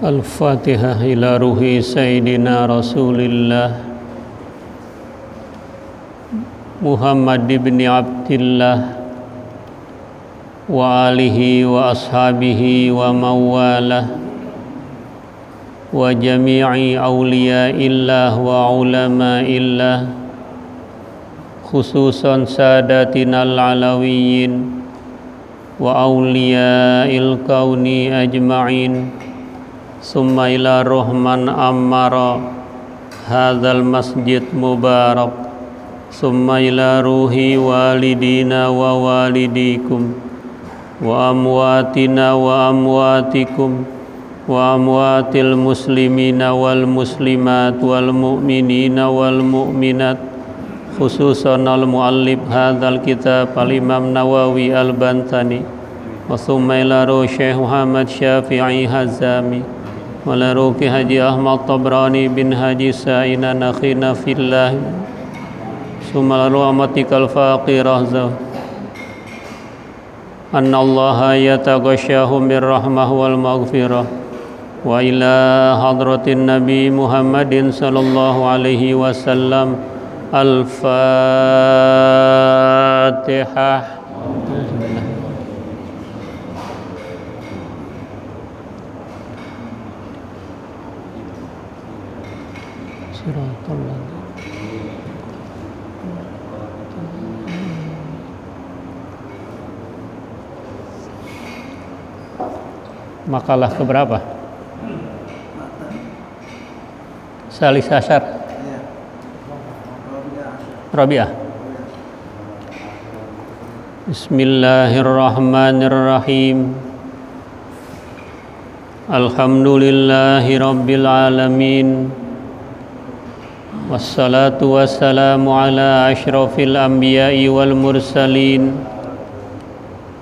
Al-Fatihah ila ruhi Sayyidina Rasulillah Muhammad ibn Abdillah wa alihi wa ashabihi wa mawalah wa jami'i awliyaillah wa ulama'illah khususan sadatinal alawiyyin wa awliya'il kauni ajma'in summa ila rahman ammara hadzal masjid mubarak summa ila ruhi walidina wa walidikum wa amwatina wa amwatikum wa amwatil muslimina wal muslimat wal mu'minina wal mu'minat khususan al muallif hadzal kitab al Imam Nawawi al-Bantani wa summa ila ruhi Syekh Muhammad Syafi'i Hazami wala ruki Haji Ahmad Tabrani bin Haji Sa'ina nakhina fillah summa lalu amatikal faqirah zaw anna allaha yataghashahum birrahmah wal maghfirah wa ila hadratin nabi Muhammadin sallallahu alaihi wasallam al-Fatihah. Makalah keberapa? Salis Asyar Rabi'ah. Bismillahirrahmanirrahim. Alhamdulillahi rabbil alamin. Wassalatu wassalamu ala ashrafil anbiya'i wal mursalin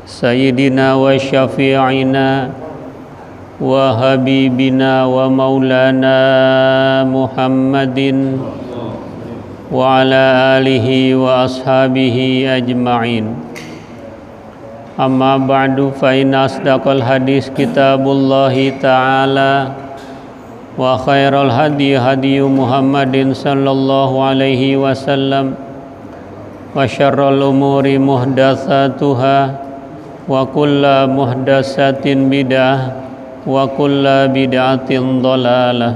Sayyidina wa syafi'ina wa habibina wa maulana Muhammadin wa ala alihi wa ashabihi ajma'in. Amma ba'du fa inna asdaqal hadis kitabullahi ta'ala wa khairal hadi hadi Muhammadin sallallahu alaihi wasallam wa syarrul umuri muhdatsatuha wa kullu muhdatsatin bid'ah wa kullu bid'atin dhalalah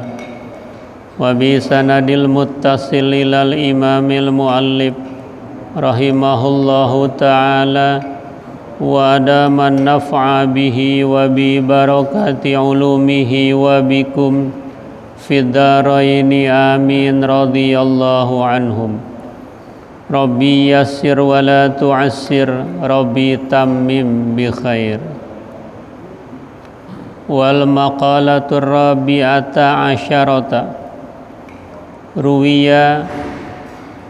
wa bi sanadil muttasil ilal imamil muallif rahimahullahu ta'ala wa adaman naf'a bihi wa bi barakati ulumihi wa bikum fid dharaini amin radhiyallahu anhum. Rabbi yassir wa la tu'assir, Rabbi tammim bi khair. Wal maqalatur rabi'ata asyarata ruwiya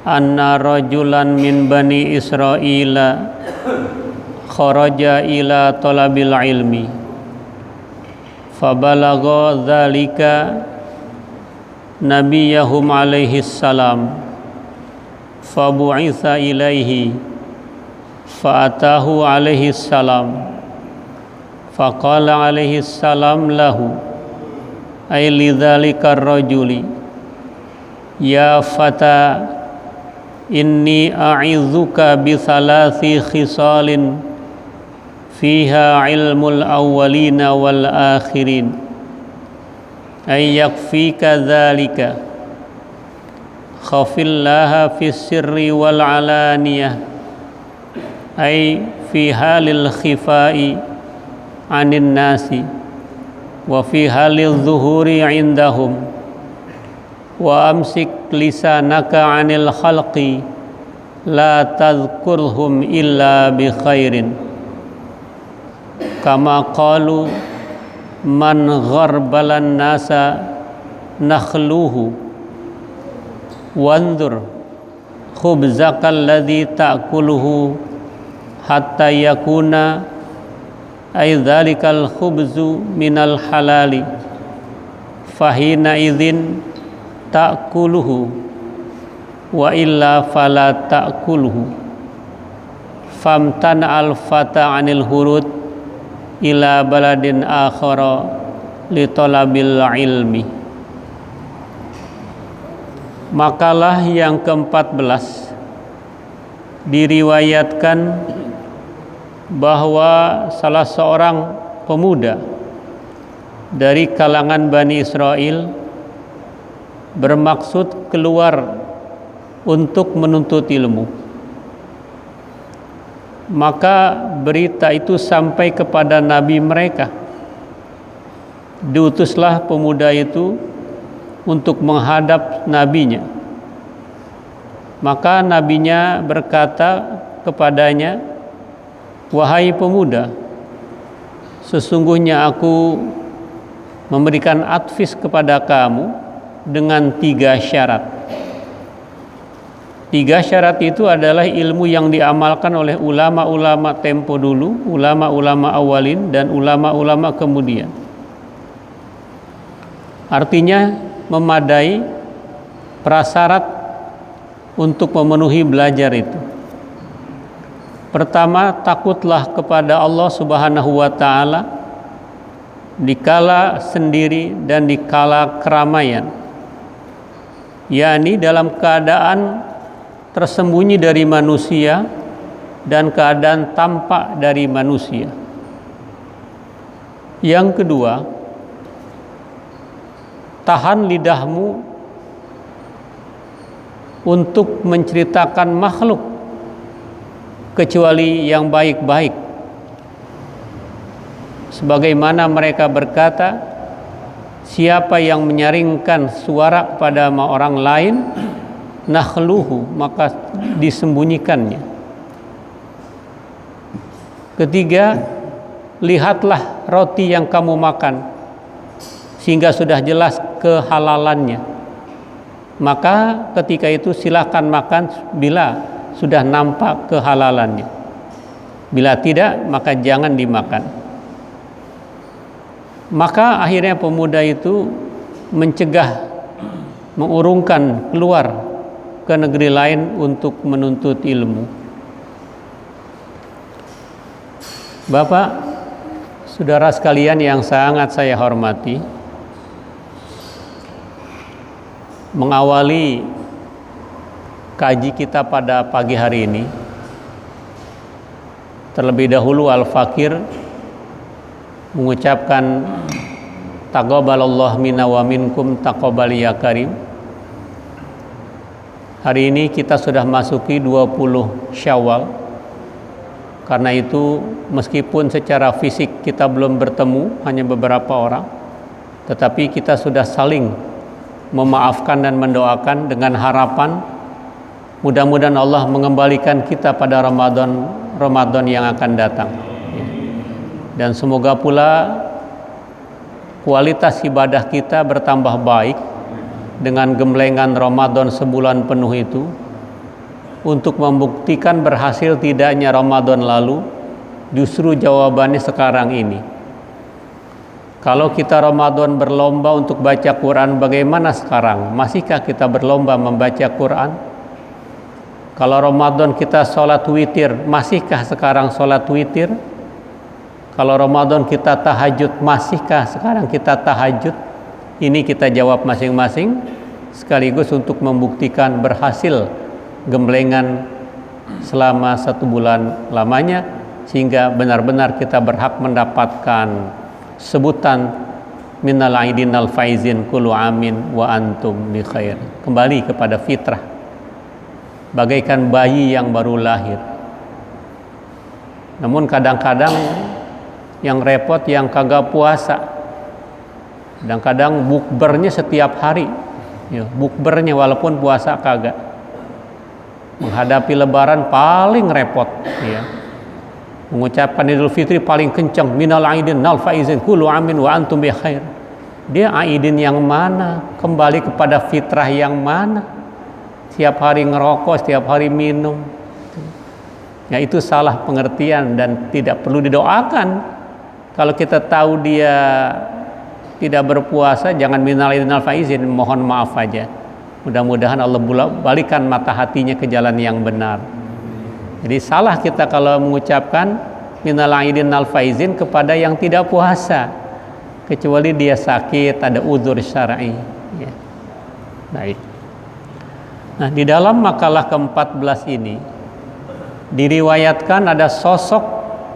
anna rajulan min bani Israila kharaja ila talabil ilmi fabalagha dzalika nabiyahum alaihi salam fabu'itha ilaihi fa'atahu alaihi salam faqala alaihi salam lahu ay lidzalika ar-rajuli ya fata inni a'idzuka bi thalathi khisalin fiha ilmul awwalina wal akhirin ay yakfika dzalika khafillaha fis sirri wal alaniyah ay fi halil khifai anin nasi wa fi halil zuhuri indahum wa amsik lisanaka anil khalqi la tadhkurhum illa bi khairin kama qalu man gharbalan nasa nakhluhu wandur khubzaka alladhi ta'kuluhu hatta yakuna ay dhalikal khubzu minal halali fahina idzin ta'kuluhu wa illa fala ta'kuluhu famtan al fata anil hurud ila baladin akhara li talabil ilmi. Makalah yang ke-14 diriwayatkan bahwa salah seorang pemuda dari kalangan Bani Israel bermaksud keluar untuk menuntut ilmu. Maka berita itu sampai kepada nabi mereka. Diutuslah pemuda itu untuk menghadap nabinya. Maka nabinya berkata kepadanya, "Wahai pemuda, sesungguhnya aku memberikan advis kepada kamu dengan 3 syarat. 3 syarat itu adalah ilmu yang diamalkan oleh ulama-ulama tempo dulu, ulama-ulama awalin, dan ulama-ulama kemudian. Artinya memadai prasyarat untuk memenuhi belajar itu. Pertama, takutlah kepada Allah Subhanahu wa ta'ala dikala sendiri dan dikala keramaian, yakni dalam keadaan tersembunyi dari manusia dan keadaan tampak dari manusia. Yang kedua, tahan lidahmu untuk menceritakan makhluk kecuali yang baik-baik, sebagaimana mereka berkata, siapa yang menyaringkan suara kepada orang lain, nakhluhu, maka disembunyikannya. Ketiga, lihatlah roti yang kamu makan sehingga sudah jelas kehalalannya, maka ketika itu silakan makan bila sudah nampak kehalalannya. Bila tidak, maka jangan dimakan. Maka akhirnya pemuda itu mencegah, mengurungkan keluar ke negeri lain untuk menuntut ilmu. Bapak, saudara sekalian yang sangat saya hormati, mengawali kaji kita pada pagi hari ini, terlebih dahulu Al-Fakir mengucapkan taqabbalallahu minna wa minkum taqabbal ya karim. Hari ini kita sudah masuki 20 Syawal. Karena itu meskipun secara fisik kita belum bertemu, hanya beberapa orang, tetapi kita sudah saling memaafkan dan mendoakan dengan harapan mudah-mudahan Allah mengembalikan kita pada Ramadan yang akan datang. Dan semoga pula kualitas ibadah kita bertambah baik dengan gemblengan Ramadan sebulan penuh itu, untuk membuktikan berhasil tidaknya Ramadan lalu. Justru jawabannya sekarang ini. Kalau kita Ramadan berlomba untuk baca Quran, bagaimana sekarang? Masihkah kita berlomba membaca Quran? Kalau Ramadan kita sholat witir, masihkah sekarang sholat witir? Kalau Ramadan kita tahajud, masihkah sekarang kita tahajud? Ini kita jawab masing-masing, sekaligus untuk membuktikan berhasil gemblengan selama 1 bulan lamanya, sehingga benar-benar kita berhak mendapatkan sebutan minal aidin al faizin kullu amin wa antum bi khair. Kembali kepada fitrah, bagaikan bayi yang baru lahir. Namun kadang-kadang yang repot yang kagak puasa, kadang-kadang bukbernya setiap hari, bukbernya walaupun puasa kagak. Menghadapi lebaran paling repot, mengucapkan Idul Fitri paling kencang, minal aidin nal faizin kullu amin wa antum bi khair. Dia aidin yang mana? Kembali kepada fitrah yang mana? Setiap hari ngerokok, setiap hari minum. Ya, itu salah pengertian dan tidak perlu didoakan. Kalau kita tahu dia tidak berpuasa, jangan minal aidin nal faizin, mohon maaf aja. Mudah-mudahan Allah balikan mata hatinya ke jalan yang benar. Jadi salah kita kalau mengucapkan minal aidin al faizin kepada yang tidak puasa. kecuali dia sakit, ada uzur syar'i. Ya. Baik. Nah, di dalam makalah ke-14 ini diriwayatkan ada sosok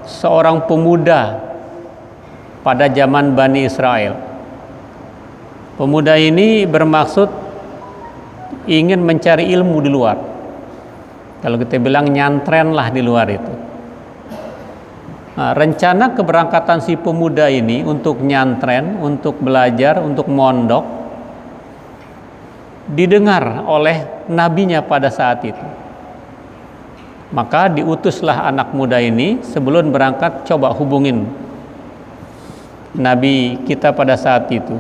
seorang pemuda pada zaman Bani Israel. Pemuda ini bermaksud ingin mencari ilmu di luar. Kalau kita bilang nyantren lah di luar itu. Nah, rencana keberangkatan si pemuda ini untuk nyantren, untuk belajar, untuk mondok didengar oleh nabinya pada saat itu. Maka diutuslah anak muda ini sebelum berangkat, coba hubungin nabi kita pada saat itu.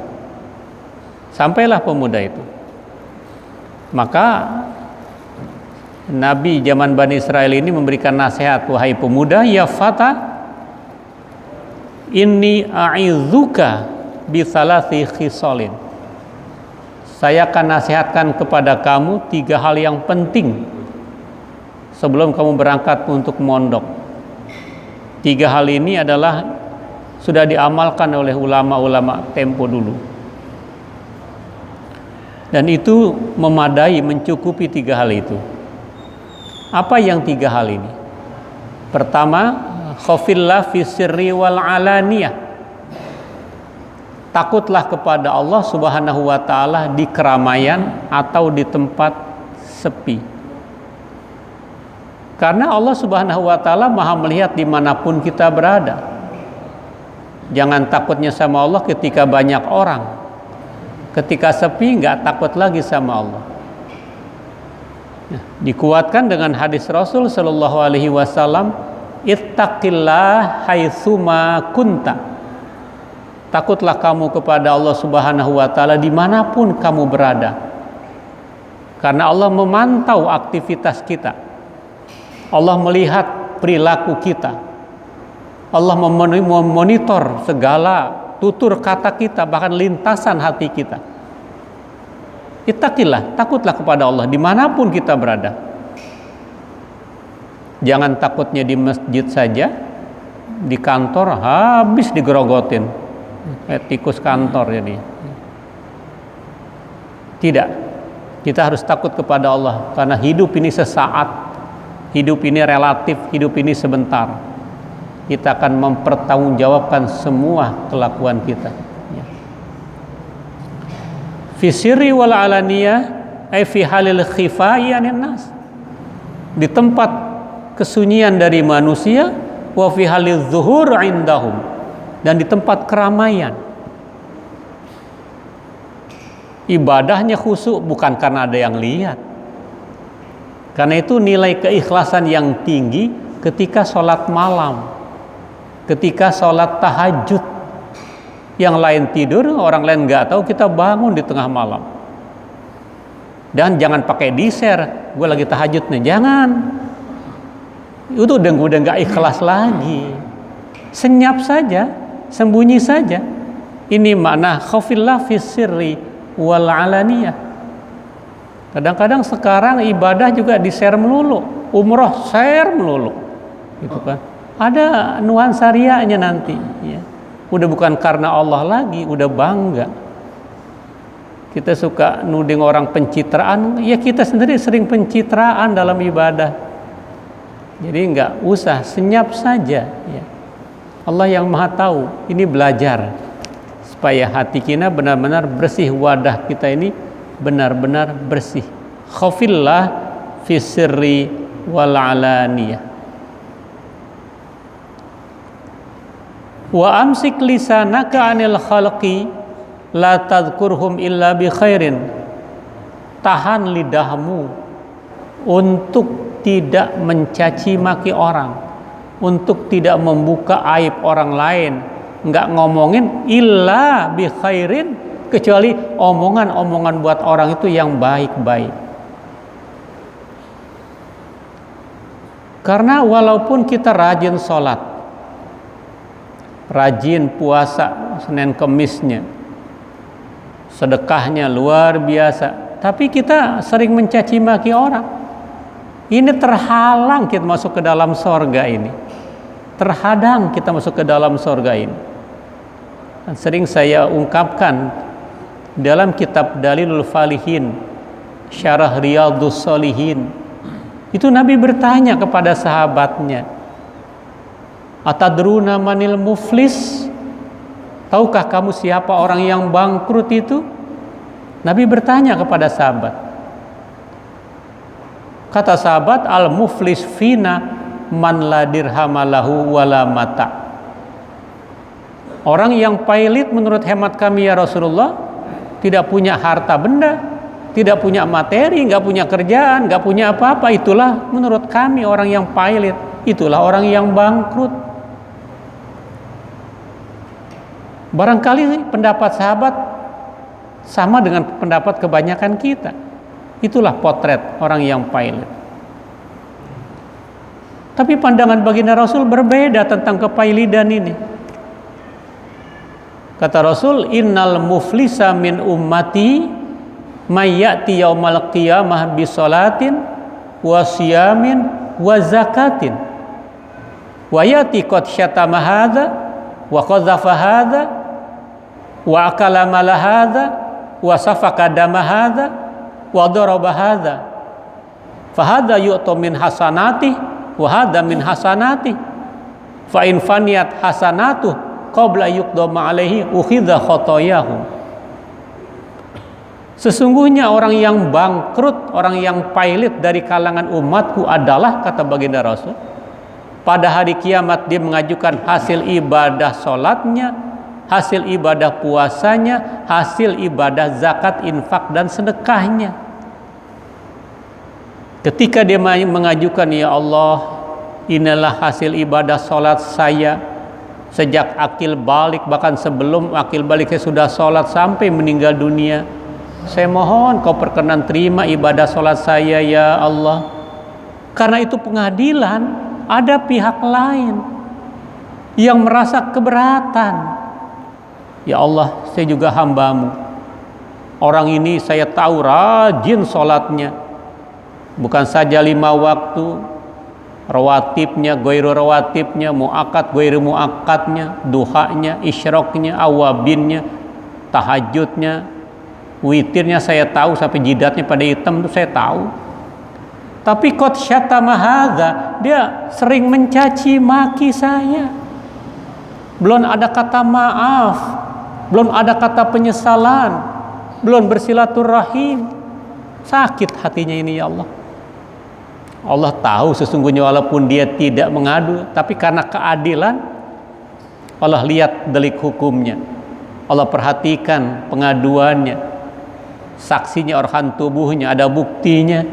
Sampailah pemuda itu. Maka nabi zaman Bani Israel ini memberikan nasihat, wahai pemuda, ya fata, inni a'idzuka bi thalathi khisalin. Saya akan nasihatkan kepada kamu 3 hal yang penting sebelum kamu berangkat untuk mondok. 3 hal ini adalah sudah diamalkan oleh ulama-ulama tempo dulu. Dan itu memadai, mencukupi 3 hal itu. Apa yang 3 hal ini? Pertama, khafillah fi sirri wal alaniyah. Takutlah kepada Allah Subhanahu wa ta'ala di keramaian atau di tempat sepi. Karena Allah Subhanahu wa ta'ala maha melihat dimanapun kita berada. Jangan takutnya sama Allah ketika banyak orang. Ketika sepi nggak takut lagi sama Allah. Dikuatkan dengan hadis Rasul Shallallahu Alaihi Wasallam, ittaqillah haitsuma kunta. Takutlah kamu kepada Allah Subhanahu wa ta'ala dimanapun kamu berada. Karena Allah memantau aktivitas kita. Allah melihat perilaku kita. Allah memonitor segala tutur kata kita, bahkan lintasan hati kita. Ittaqillah, takutlah kepada Allah dimanapun kita berada. Jangan takutnya di masjid saja, di kantor habis digerogotin. Tikus kantor jadi. Tidak. Kita harus takut kepada Allah karena hidup ini sesaat, hidup ini relatif, hidup ini sebentar. Kita akan mempertanggungjawabkan semua kelakuan kita. Fi sirri wal alaniyah ay fi halil khifai anin nas. Di tempat kesunyian dari manusia, wa fi halil zuhur indahum, dan di tempat keramaian. Ibadahnya khusyuk bukan karena ada yang lihat. Karena itu nilai keikhlasan yang tinggi ketika sholat malam, ketika sholat tahajud. Yang lain tidur, orang lain nggak tahu, kita bangun di tengah malam. Dan jangan pakai di-share, gue lagi tahajud nih, jangan. Itu udah nggak ikhlas lagi. Senyap saja, sembunyi saja. Ini makna khafillah fis sirri wal alaniyah. Kadang-kadang sekarang ibadah juga di-share melulu, umroh share melulu, gitu kan. Ada nuansa riaknya nanti, ya. Udah bukan karena Allah lagi, udah bangga. Kita suka nuding orang pencitraan, ya kita sendiri sering pencitraan dalam ibadah. Jadi nggak usah, senyap saja, ya. Allah yang maha tahu. Ini belajar supaya hati kita benar-benar bersih, wadah kita ini benar-benar bersih. Khafillah fi sirri wal alaniyah. Wa amsik lisanaka 'anil khalqi la tadhkurhum illa bi khairin. Tahan lidahmu untuk tidak mencaci maki orang, untuk tidak membuka aib orang lain, enggak ngomongin illa bi khairin, kecuali omongan-omongan buat orang itu yang baik-baik. Karena walaupun kita rajin sholat, rajin puasa Senin Kemisnya, sedekahnya luar biasa, tapi kita sering mencaci maki orang, ini terhalang kita masuk ke dalam sorga ini. Terhadang kita masuk ke dalam sorga ini. sering saya ungkapkan dalam kitab Dalilul Falihin, Syarah Riyadhus Shalihin. Itu Nabi bertanya kepada sahabatnya, "Atadruna manil muflis?" Tahukah kamu siapa orang yang bangkrut itu? Nabi bertanya kepada sahabat. Kata sahabat, "Al-muflis fina man la dirhamalahu wala mata." Orang yang pailit menurut hemat kami ya Rasulullah, tidak punya harta benda, tidak punya materi, nggak punya kerjaan, nggak punya apa-apa, itulah menurut kami orang yang pailit, itulah orang yang bangkrut. Barangkali pendapat sahabat sama dengan pendapat kebanyakan kita. Itulah potret orang yang pailit. Tapi pandangan baginda Rasul berbeda tentang kepailidan ini. Kata Rasul, "Innal muflisa min ummati may ya'ti yaumal qiyamah bi sholatin wa siyamin wa zakatin wa ya'ti qad syatama hadza wa qadhafa hadza wa akala mala hadza wa safaka dama hadza wa daraba hadza fa hadza yu'ta min hasanati wa hadza min hasanati fa in faniyat hasanatuh qabla yuqdama alaihi ukhidha khotoyahu." Sesungguhnya orang yang bangkrut, orang yang pailit dari kalangan umatku adalah, kata baginda Rasul, pada hari kiamat dia mengajukan hasil ibadah sholatnya, hasil ibadah puasanya, hasil ibadah zakat, infak dan sedekahnya. Ketika dia mengajukan, "Ya Allah, inilah hasil ibadah sholat saya sejak akil balik, bahkan sebelum akil balik saya sudah sholat sampai meninggal dunia. Saya mohon kau perkenan terima ibadah sholat saya ya Allah." Karena itu pengadilan, ada pihak lain yang merasa keberatan. "Ya Allah, saya juga hambamu. Orang ini saya tahu rajin sholatnya. Bukan saja 5 waktu, rawatibnya, goiru rawatibnya, mu'akad, goiru mu'akadnya, duhanya, isyroknya, awabinnya, tahajudnya, witirnya saya tahu, sampai jidatnya pada hitam itu saya tahu. Tapi qad syatama hadza, dia sering mencaci maki saya. Belum ada kata maaf, belum ada kata penyesalan, belum bersilaturahim." Sakit hatinya ini ya Allah. Allah tahu sesungguhnya walaupun dia tidak mengadu, tapi karena keadilan Allah lihat delik hukumnya, Allah perhatikan pengaduannya, saksinya, organ tubuhnya, ada buktinya.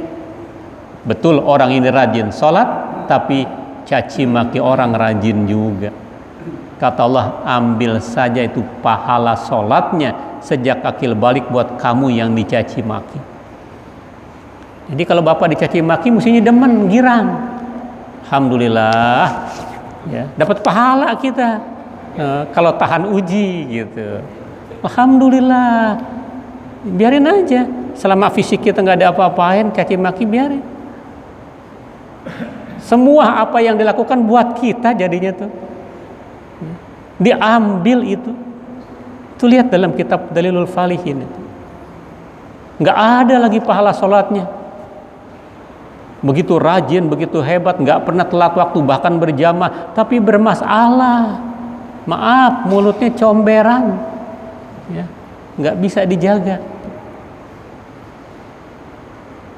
Betul orang ini rajin sholat, tapi caci maki orang rajin juga. Kata Allah, ambil saja itu pahala sholatnya sejak akil balik buat kamu yang dicaci maki. Jadi kalau bapak dicaci maki, mestinya demen, girang. Alhamdulillah, ya, dapat pahala kita. Kalau tahan uji gitu, alhamdulillah. Biarin aja, selama fisik kita nggak ada apa-apain, caci maki biarin. Semua apa yang dilakukan buat kita jadinya tuh diambil itu. Tuh lihat dalam kitab Dalilul Falihin itu, nggak ada lagi pahala sholatnya. Begitu rajin, begitu hebat, nggak pernah telat waktu, bahkan berjamaah, tapi bermasalah. Maaf, mulutnya comberan, ya, nggak bisa dijaga.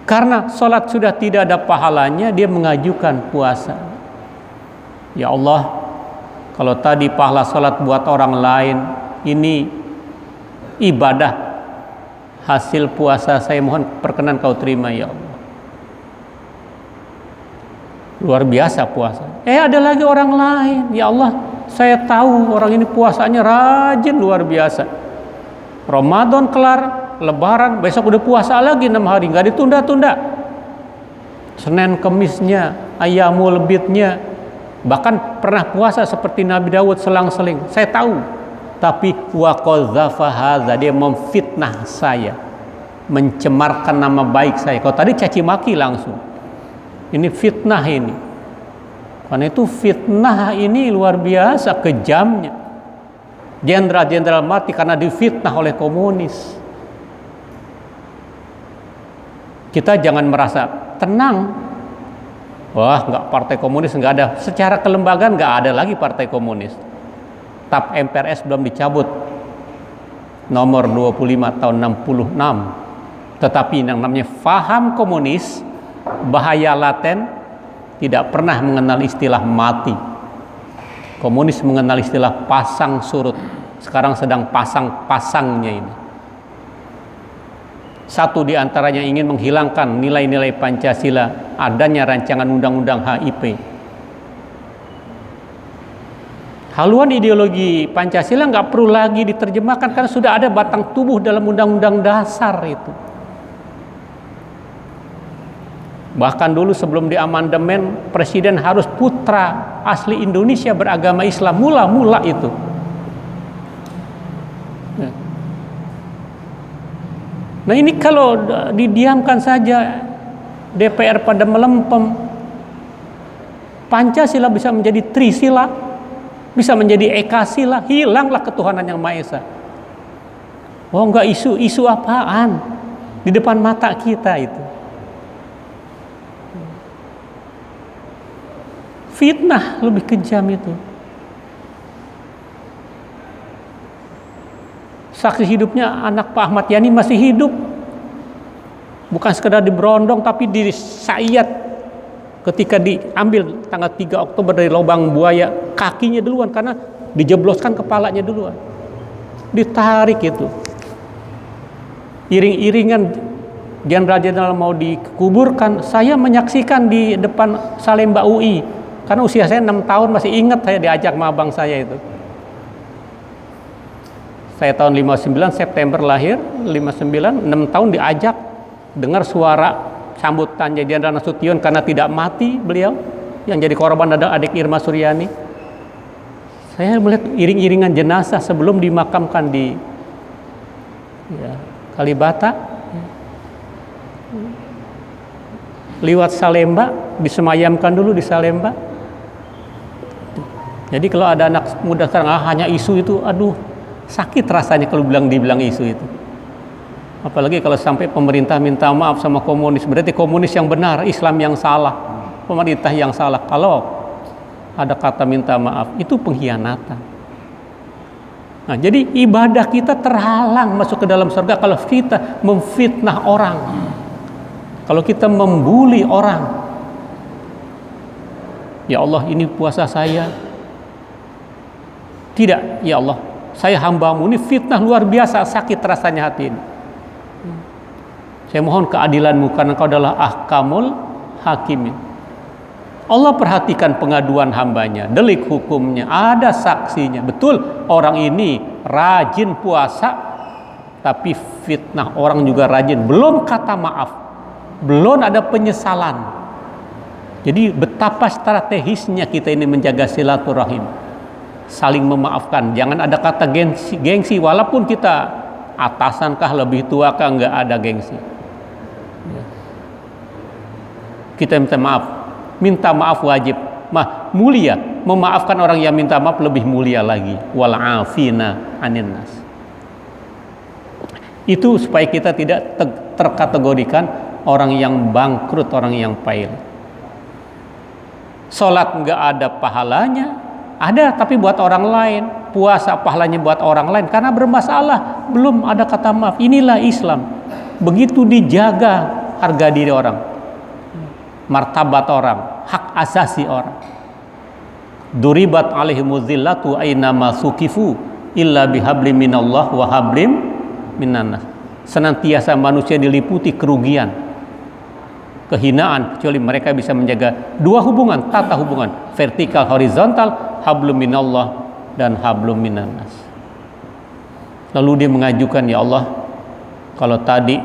Karena sholat sudah tidak ada pahalanya, dia mengajukan puasa. Ya Allah, kalau tadi pahala sholat buat orang lain, ini ibadah hasil puasa saya, mohon perkenan kau terima ya Allah. Luar biasa puasa. Ada lagi orang lain, ya Allah, saya tahu orang ini puasanya rajin luar biasa. Ramadan kelar, Lebaran, besok udah puasa lagi 6 hari, nggak ditunda-tunda. Senin Kemisnya, Ayyamul Bidnya, bahkan pernah puasa seperti Nabi Daud selang-seling. Saya tahu, tapi wa qadzafa hadza, dia memfitnah saya, mencemarkan nama baik saya. Kalau tadi caci maki langsung, ini fitnah ini. Karena itu fitnah ini luar biasa kejamnya. Jenderal-jenderal mati karena difitnah oleh komunis. Kita jangan merasa tenang. Wah, nggak, partai komunis nggak ada. Secara kelembagaan nggak ada lagi partai komunis. TAP MPRS belum dicabut. Nomor 25 tahun 66. Tetapi yang namanya faham komunis, bahaya laten, tidak pernah mengenal istilah mati. Komunis mengenal istilah pasang surut. Sekarang sedang pasang-pasangnya ini. Satu di antaranya ingin menghilangkan nilai-nilai Pancasila, adanya rancangan undang-undang HIP. Haluan ideologi Pancasila nggak perlu lagi diterjemahkan karena sudah ada batang tubuh dalam undang-undang dasar itu. Bahkan dulu sebelum diamandemen, presiden harus putra asli Indonesia beragama Islam, mula-mula itu. Nah ini kalau didiamkan saja, DPR pada melempem, Pancasila bisa menjadi Trisila, bisa menjadi Ekasila, hilanglah ketuhanan yang Maha Esa. Oh enggak, isu apaan di depan mata kita itu. Fitnah lebih kejam itu. Saksi hidupnya anak Pak Ahmad Yani masih hidup. Bukan sekedar diberondong tapi disayat ketika diambil tanggal 3 Oktober dari lubang buaya, kakinya duluan karena dijebloskan kepalanya duluan. Ditarik itu. Iring-iringan jenderal-jenderal mau dikuburkan, saya menyaksikan di depan Salemba UI. Karena usia saya 6 tahun, masih ingat saya diajak sama abang saya itu. Saya tahun 59, September lahir, 59, 6 tahun diajak dengar suara sambutannya Jenderal Nasution karena tidak mati beliau, yang jadi korban adalah adik Irma Suryani. Saya melihat iring-iringan jenazah sebelum dimakamkan di Kalibata, liwat Salemba, disemayamkan dulu di Salemba. Jadi kalau ada anak muda sekarang hanya isu itu, aduh sakit rasanya kalau dibilang isu itu. Apalagi kalau sampai pemerintah minta maaf sama komunis, berarti komunis yang benar, Islam yang salah, pemerintah yang salah. Kalau ada kata minta maaf, itu pengkhianatan. Nah, jadi ibadah kita terhalang masuk ke dalam surga kalau kita memfitnah orang, kalau kita membuli orang. Ya Allah, ini puasa saya. Tidak, ya Allah, saya hamba-Mu, ini fitnah luar biasa, sakit rasanya hati ini. Saya mohon keadilan-Mu karena Engkau adalah ahkamul hakimin. Allah perhatikan pengaduan hambanya, delik hukumnya, ada saksinya. Betul, orang ini rajin puasa, tapi fitnah orang juga rajin. Belum kata maaf, belum ada penyesalan. Jadi betapa strategisnya kita ini menjaga silaturahim, saling memaafkan. Jangan ada kata gengsi, walaupun kita atasankah, lebih tua kah, nggak ada gengsi. Kita minta maaf wajib, mulia. Memaafkan orang yang minta maaf lebih mulia lagi. Wal afina anin nas. Itu supaya kita tidak terkategorikan orang yang bangkrut, orang yang fail. Salat nggak ada pahalanya, ada tapi buat orang lain. Puasa pahalanya buat orang lain karena bermasalah, belum ada kata maaf. Inilah Islam. Begitu dijaga harga diri orang, martabat orang, hak asasi orang. Duribat alaihimuz zillatu aina ma sukifu illa bihablim minallah wa hablim minannas. Senantiasa manusia diliputi kerugian, kehinaan, kecuali mereka bisa menjaga dua hubungan, tata hubungan vertikal horizontal, hablum minallah dan hablum minannas. Lalu dia mengajukan, ya Allah, kalau tadi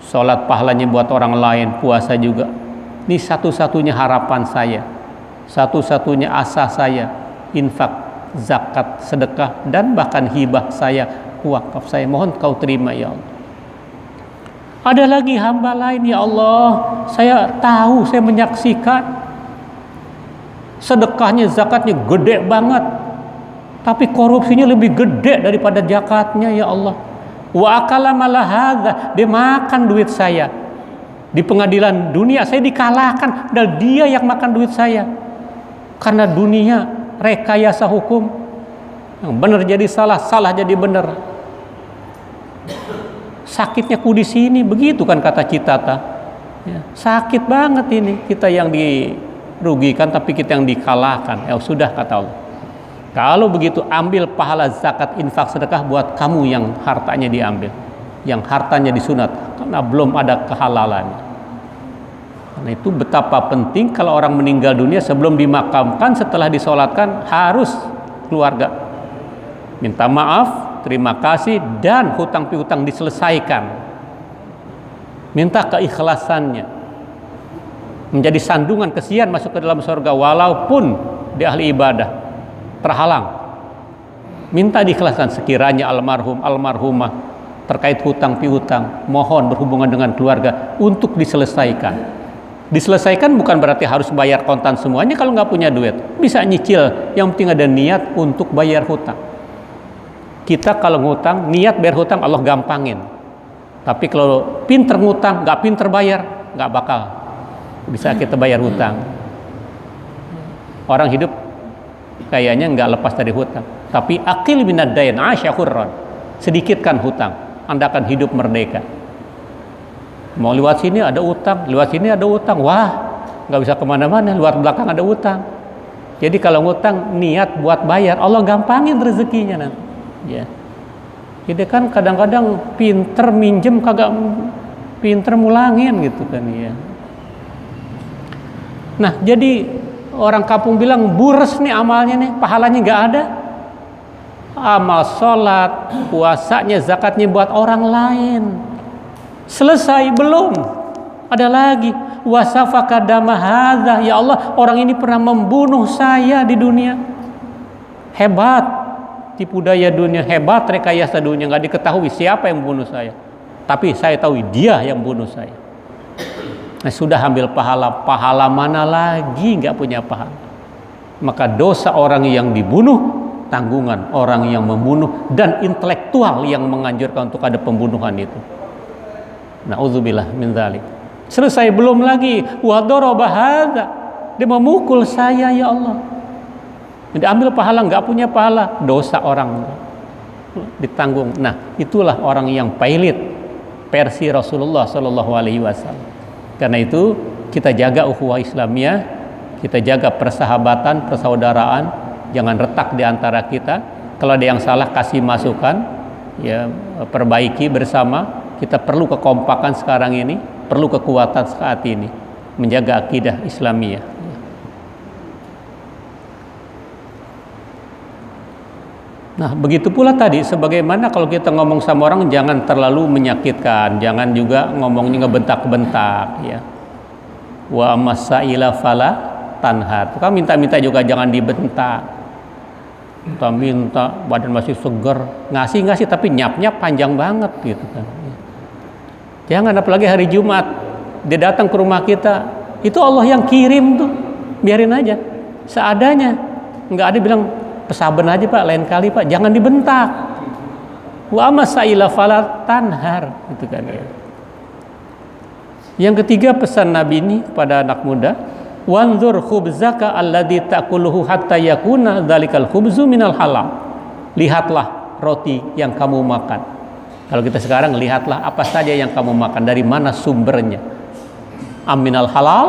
sholat pahalanya buat orang lain, puasa juga, ini satu-satunya harapan saya, satu-satunya asa saya, infak, zakat, sedekah, dan bahkan hibah saya, wakaf saya, mohon kau terima ya Allah. Ada lagi hamba lain, ya Allah, saya tahu, saya menyaksikan sedekahnya, zakatnya gede banget, tapi korupsinya lebih gede daripada zakatnya, ya Allah. Wa akala malah hadza, dia makan duit saya. Di pengadilan dunia saya dikalahkan dan dia yang makan duit saya. Karena dunia rekayasa hukum, yang benar jadi salah, salah jadi benar. Sakitnya ku di sini, begitu kan kata Citata. Ya, sakit banget ini, kita yang dirugikan tapi kita yang dikalahkan. Ya sudah, kata Allah. Kalau begitu ambil pahala zakat, infak, sedekah buat kamu yang hartanya diambil, yang hartanya disunat, karena belum ada kehalalannya. Karena itu betapa penting kalau orang meninggal dunia sebelum dimakamkan, setelah disolatkan harus keluarga minta maaf, terima kasih, dan hutang piutang diselesaikan. Minta keikhlasannya, menjadi sandungan kesian masuk ke dalam surga walaupun di ahli ibadah terhalang. Minta diikhlaskan sekiranya almarhum almarhumah terkait hutang piutang, mohon berhubungan dengan keluarga untuk diselesaikan. Diselesaikan bukan berarti harus bayar kontan semuanya kalau nggak punya duit, bisa nyicil, yang penting ada niat untuk bayar hutang. Kita kalau ngutang niat bayar hutang Allah gampangin, tapi kalau pinter ngutang nggak pinter bayar nggak bakal bisa kita bayar hutang. Orang hidup kayaknya nggak lepas dari hutang, tapi akil minad dain asyahurron, sedikitkan hutang, Anda akan hidup merdeka. Mau lewat sini ada utang, lewat sini ada utang, wah nggak bisa kemana-mana, luar belakang ada utang. Jadi kalau ngutang niat buat bayar, Allah gampangin rezekinya nanti. Ya. Jadi kan kadang-kadang pinter minjem kagak pinter mulangin gitu kan ya. Nah jadi orang kampung bilang bures nih amalnya nih, pahalanya nggak ada. Amal sholat, puasanya, zakatnya buat orang lain. Selesai belum? Ada lagi. Wasafaka dama hadza, ya Allah, orang ini pernah membunuh saya di dunia. Hebat tipu daya dunia, hebat rekayasa dunia, nggak diketahui siapa yang membunuh saya. Tapi saya tahu dia yang bunuh saya. Nah, sudah ambil pahala, pahala mana lagi nggak punya pahala. Maka dosa orang yang dibunuh, tanggungan orang yang membunuh, dan intelektual yang menganjurkan untuk ada pembunuhan itu. Na'udzubillah min dzalik. Selesai belum lagi, wa daraba hadza, dia memukul saya, ya Allah. Jadi ambil pahala, nggak punya pahala, dosa orang ditanggung. Nah, itulah orang yang pailit versi Rasulullah Shallallahu Alaihi Wasallam. Karena itu kita jaga ukhuwah Islamiyah, kita jaga persahabatan, persaudaraan, jangan retak di antara kita. Kalau ada yang salah kasih masukan, ya perbaiki bersama. Kita perlu kekompakan sekarang ini, perlu kekuatan saat ini, menjaga akidah Islamiyah. Nah, begitu pula tadi, sebagaimana kalau kita ngomong sama orang jangan terlalu menyakitkan, jangan juga ngomongnya ngebentak-bentak, ya. Wa masaila fala tanhat. Kamu minta-minta juga jangan dibentak. Minta badan masih seger, ngasih tapi nyap-nyap panjang banget gitu kan. Jangan, apalagi hari Jumat dia datang ke rumah kita, itu Allah yang kirim tuh, biarin aja seadanya, nggak ada bilang pesaben aja Pak, lain kali Pak, jangan dibentak. Wa masaila fala tanhar, gitu kan ya. Yang ketiga pesan Nabi ini pada anak muda, wanzur khubzaka alladzi ta'kuluhu hatta yakuna dzalikal khubzu minal halal. Lihatlah roti yang kamu makan. Kalau kita sekarang lihatlah apa saja yang kamu makan, dari mana sumbernya. Aminal halal,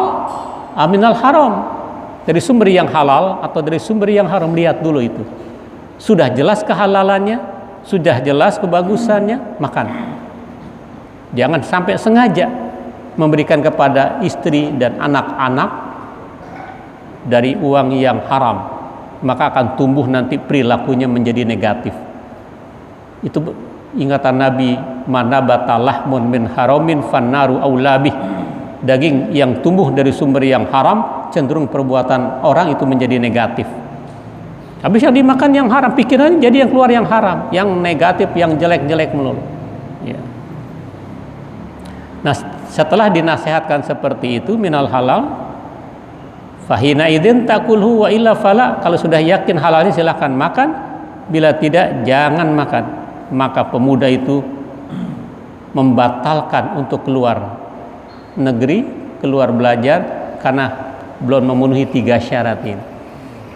aminal haram. Dari sumber yang halal atau dari sumber yang haram, lihat dulu itu. Sudah jelas kehalalannya, sudah jelas kebagusannya, makan. Jangan sampai sengaja memberikan kepada istri dan anak-anak dari uang yang haram, maka akan tumbuh nanti perilakunya menjadi negatif. Itu ingatan Nabi, manabata lahmun min haramin fannaru aulabih. Daging yang tumbuh dari sumber yang haram, cenderung perbuatan orang itu menjadi negatif. Habis yang dimakan yang haram, pikirannya jadi yang keluar yang haram, yang negatif, yang jelek-jelek melulu. Ya. Nah, setelah dinasehatkan seperti itu, minal halal, fahina idzin takulhu wa illa fala. Kalau sudah yakin halalnya silahkan makan. bila tidak jangan makan. Maka pemuda itu membatalkan untuk keluar negeri, keluar belajar karena belum memenuhi 3 syarat ini.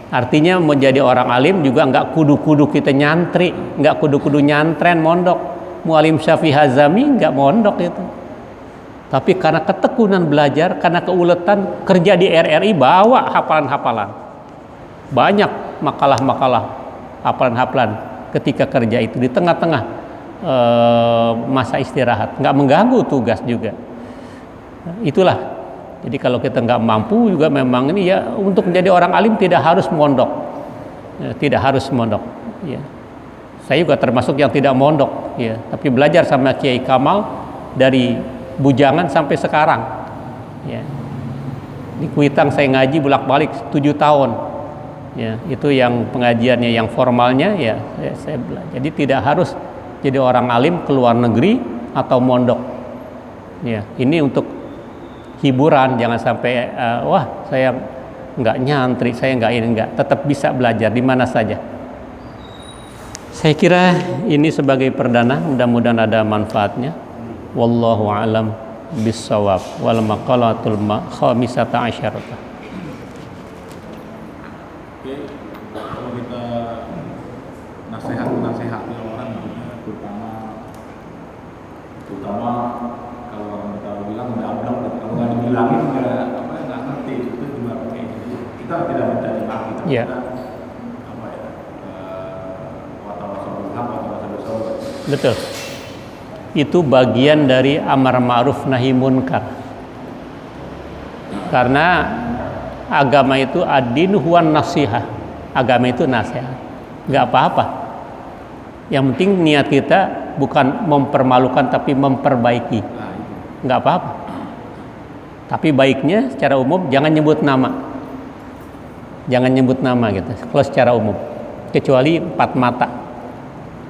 Artinya menjadi orang alim juga nggak kudu-kudu kita nyantri, nggak kudu-kudu nyantren mondok. Mualim Syafi'i Hazami nggak mondok itu. Tapi karena ketekunan belajar, karena keuletan, kerja di RRI bawa hafalan-hafalan. Banyak makalah-makalah, hafalan-hafalan ketika kerja itu di tengah-tengah masa istirahat, nggak mengganggu tugas juga. Itulah. Jadi kalau kita nggak mampu juga memang ini ya, untuk menjadi orang alim tidak harus mondok, ya, tidak harus mondok. Ya. Saya juga termasuk yang tidak mondok, ya, tapi belajar sama Kiai Kamal dari bujangan sampai sekarang. Ya. Di Kuitang saya ngaji bolak-balik 7 tahun. Ya, itu yang pengajiannya, yang formalnya ya saya belajar. Jadi tidak harus jadi orang alim keluar negeri atau mondok. Ya, ini untuk hiburan, jangan sampai wah saya nggak nyantri, saya nggak ini, nggak, tetap bisa belajar di mana saja. Saya kira ini sebagai perdana, mudah-mudahan ada manfaatnya. Wallahu a'lam bissawab. Wal maqalatul khamisata asyarata. Oke, kalau kita nasihati orang, terutama kalau orang kita bilang nggak ablang, kalau nggak dibilangin nggak ngerti itu juga kayak gitu. Kita tidak mencari maki, tapi kita betul. Itu bagian dari amar ma'ruf nahi munkar. Karena agama itu ad-din huwan nasihah. Agama itu nasihat. Enggak apa-apa. Yang penting niat kita bukan mempermalukan tapi memperbaiki. Enggak apa-apa. Tapi baiknya secara umum jangan nyebut nama. Jangan nyebut nama gitu. Kalau secara umum. Kecuali 4 mata.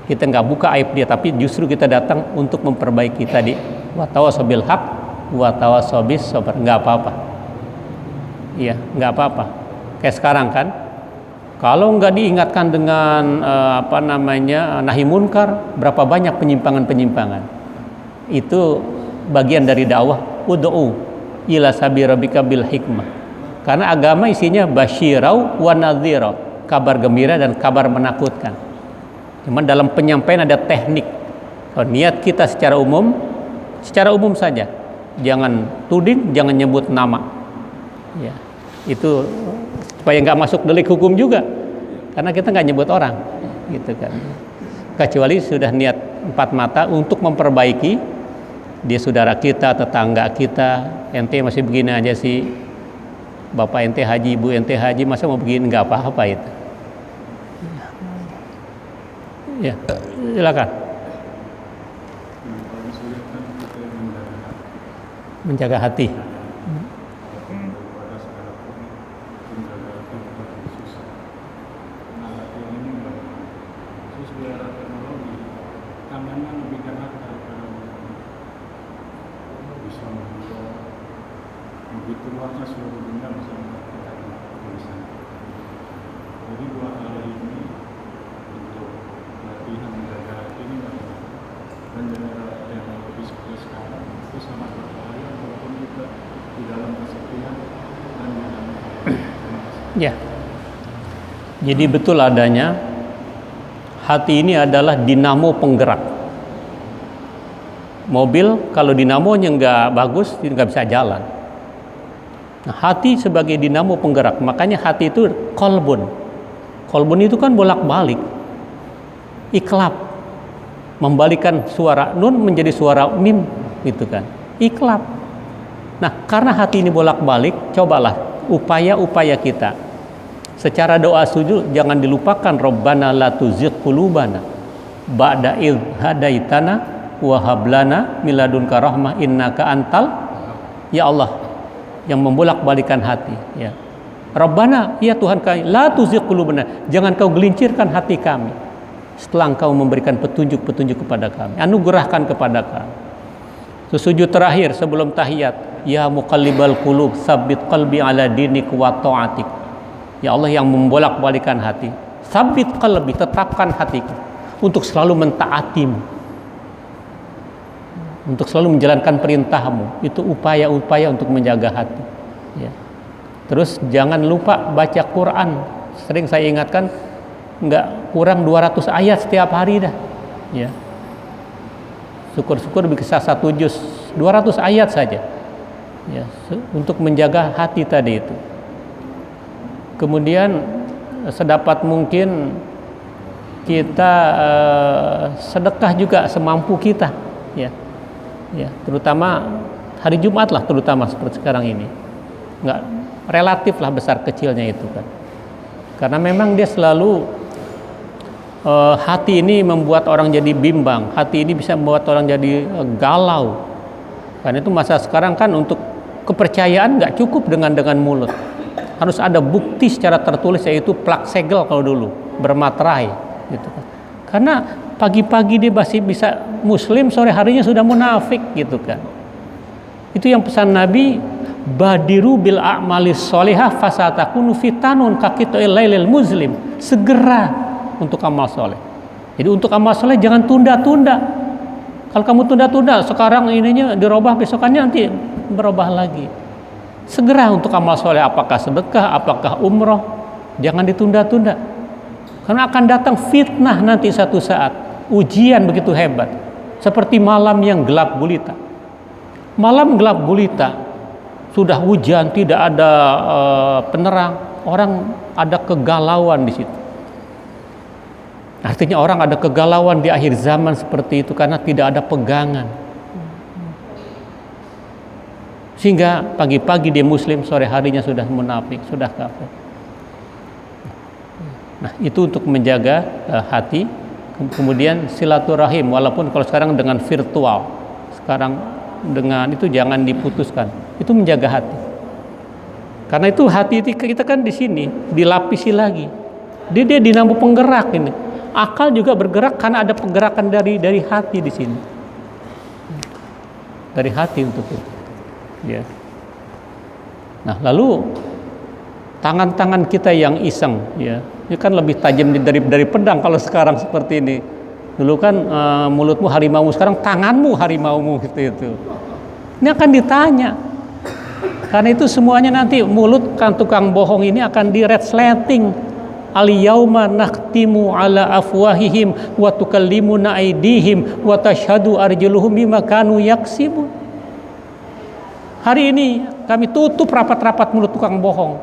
Kita nggak buka aib dia, tapi justru kita datang untuk memperbaiki tadi. Wa tawassaw bil haq wa tawassaw bis sabr. Nggak apa-apa. Iya, nggak apa-apa. Kayak sekarang kan, kalau nggak diingatkan dengan nahi munkar, berapa banyak penyimpangan-penyimpangan. Itu bagian dari dakwah. Ud'u ila sabi rabbika bil hikmah. Karena agama isinya basyirau wa nadhirau, kabar gembira dan kabar menakutkan. Cuman dalam penyampaian ada teknik. Kalau niat kita secara umum saja. Jangan tuding, jangan nyebut nama. Ya, itu supaya nggak masuk delik hukum juga. Karena kita nggak nyebut orang, gitu kan. Kecuali sudah niat 4 mata untuk memperbaiki dia saudara kita, tetangga kita. Ente masih begini aja sih, bapak ente haji, ibu ente haji, masa mau begini, nggak apa-apa itu. Ya, silakan. Menjaga hati. Begitu luasnya seluruh dunia bisa mendapatkan tulisan. Jadi 2 hal ini untuk latihan menjaga hati ini dan teknologi seperti sekarang itu sangat berbahaya walaupun kita di dalam kesepian dan di dalam ya. Jadi betul adanya hati ini adalah dinamo penggerak. Mobil kalau dinamonya nggak bagus nggak bisa jalan. Nah, hati sebagai dinamo penggerak, makanya hati itu kolbun. Kolbun itu kan bolak-balik, iklab, membalikan suara nun menjadi suara mim, gitu kan, iklab. Nah, karena hati ini bolak-balik, cobalah upaya-upaya kita. Secara doa sujud jangan dilupakan, Rabbana la tuzigh qulubana ba'da idh hadaitana wa hab lana min ladunka rahmah innaka antal, ya Allah yang membolak-balikan hati, ya. Rabbana, ya Tuhan kami, la tuzigh qulubana, jangan kau gelincirkan hati kami setelah engkau memberikan petunjuk-petunjuk kepada kami, anugerahkan kepada kami. Sujud terakhir sebelum tahiyat, ya muqallibal qulub tsabbit qalbi ala dinik wa ta'atik. Ya Allah yang membolak-balikan hati, Sabit qalbi, tetapkan hatiku untuk selalu mentaatimu, untuk selalu menjalankan perintahmu. Itu upaya-upaya untuk menjaga hati, ya. Terus jangan lupa baca Quran. Sering saya ingatkan, nggak kurang 200 ayat setiap hari dah, ya. Syukur-syukur bisa 1 juz, 200 ayat saja, ya, untuk menjaga hati tadi itu. Kemudian sedapat mungkin kita sedekah juga semampu kita, ya, ya, terutama hari Jumat lah, terutama seperti sekarang ini, nggak relatif lah besar kecilnya itu kan, karena memang dia selalu hati ini membuat orang jadi bimbang, hati ini bisa membuat orang jadi galau. Karena itu masa sekarang kan untuk kepercayaan nggak cukup dengan mulut, harus ada bukti secara tertulis, yaitu plak segel kalau dulu, bermaterai gitu kan. Karena pagi-pagi dia masih bisa muslim, sore harinya sudah munafik gitu kan. Itu yang pesan Nabi, badiru bil a'malis sholihah fasatakunu fitanun kaqitul lailil muslim. Segera untuk amal soleh. Jadi untuk amal soleh jangan tunda-tunda. Kalau kamu tunda-tunda, sekarang ininya dirubah, besokannya nanti berubah lagi. Segera untuk amal soleh, apakah sedekah, apakah umroh, jangan ditunda-tunda. Karena akan datang fitnah nanti satu saat, ujian begitu hebat, seperti malam yang gelap gulita. Malam gelap gulita, sudah hujan, tidak ada penerang, orang ada kegalauan di situ. Artinya orang ada kegalauan di akhir zaman seperti itu karena tidak ada pegangan. Sehingga pagi-pagi dia muslim, sore harinya sudah munafik, sudah kafir. Nah, itu untuk menjaga hati. Kemudian silaturahim, walaupun kalau sekarang dengan virtual, sekarang dengan itu jangan diputuskan. Itu menjaga hati. Karena itu hati kita kan di sini dilapisi lagi. Dia dinamo penggerak ini. Akal juga bergerak karena ada pergerakan dari hati di sini. Dari hati untuk itu. Ya. Nah, lalu tangan-tangan kita yang iseng, ya. Ini kan lebih tajam dari pedang kalau sekarang seperti ini. Dulu kan mulutmu harimau, sekarang tanganmu harimaumu gitu itu. Ini akan ditanya. Karena itu semuanya nanti mulut kan tukang bohong ini akan di-resleting. Al-yauma nakhtimu ala afwahihim wa tukallimuna aydihim wa tashhadu arjuluhum bima kanu yaksibun. Hari ini kami tutup rapat-rapat mulut tukang bohong.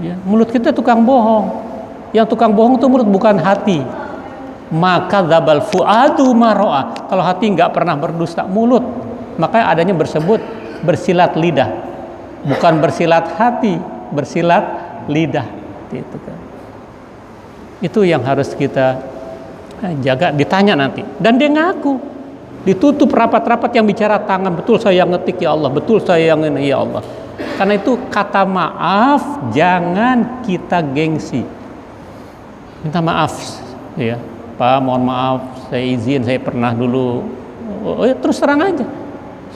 Ya, mulut kita tukang bohong. Yang tukang bohong itu mulut, bukan hati. Maka dzabal fuadu maroa. Kalau hati nggak pernah berdusta, mulut. Makanya adanya bersebut bersilat lidah. Bukan bersilat hati, bersilat lidah. Itu kan. Itu yang harus kita jaga, ditanya nanti. Dan dia ngaku. Ditutup rapat-rapat yang bicara tangan, betul saya yang ngetik ya Allah, betul saya yang ini ya Allah. Karena itu kata maaf jangan kita gengsi. Minta maaf ya. Pak, mohon maaf, saya izin, saya pernah dulu. Oh, ya, terus terang aja.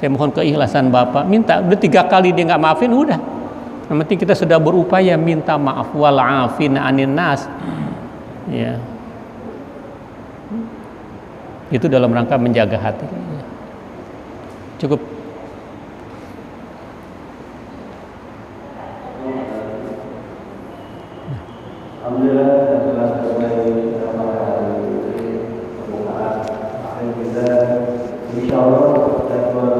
Saya mohon keikhlasan Bapak. Minta, udah 3 kali dia nggak maafin, udah. Yang penting kita sudah berupaya minta maaf. Wal afina anin nas. Ya, itu dalam rangka menjaga hati. Cukup. Alhamdulillah, telah selesai pada hari ini pembukaan akhir kita. Insyaallah jadwal